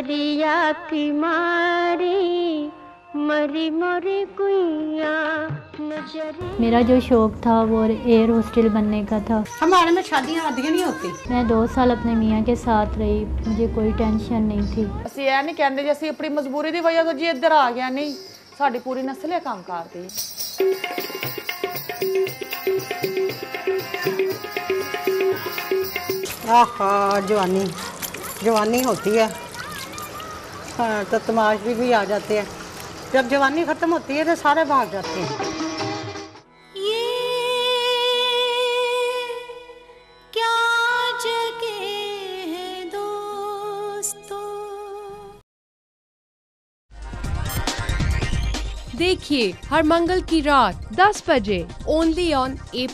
दरिया की मारी मरी मरी कुइया नजरी। मेरा जो शौक था वो एयर होस्टल बनने का था। हमारे में शादियां आदियां नहीं होती। मैं 2 साल अपने मियाँ के साथ रही, मुझे कोई टेंशन नहीं थी। ਅਸੀਂ ਇਹ ਨਹੀਂ ਕਹਿੰਦੇ ਜੀ ਅਸੀਂ ਆਪਣੀ ਮਜਬੂਰੀ ਦੀ ਵਜ੍ਹਾ ਤੋਂ ਜੀ ਇੱਧਰ ਆ ਗਿਆ, ਨਹੀਂ, ਸਾਡੀ ਪੂਰੀ ਨਸਲ ਇਹ ਕੰਮ ਕਰਦੀ। आहा जवानी जवानी होती है हाँ, तो तमाशबी भी आ जाते हैं। जब जवानी खत्म होती है तो सारे भाग जाते हैं। ये क्या जगह है दोस्तों। देखिए हर मंगल की रात 10 बजे ओनली ऑन A+।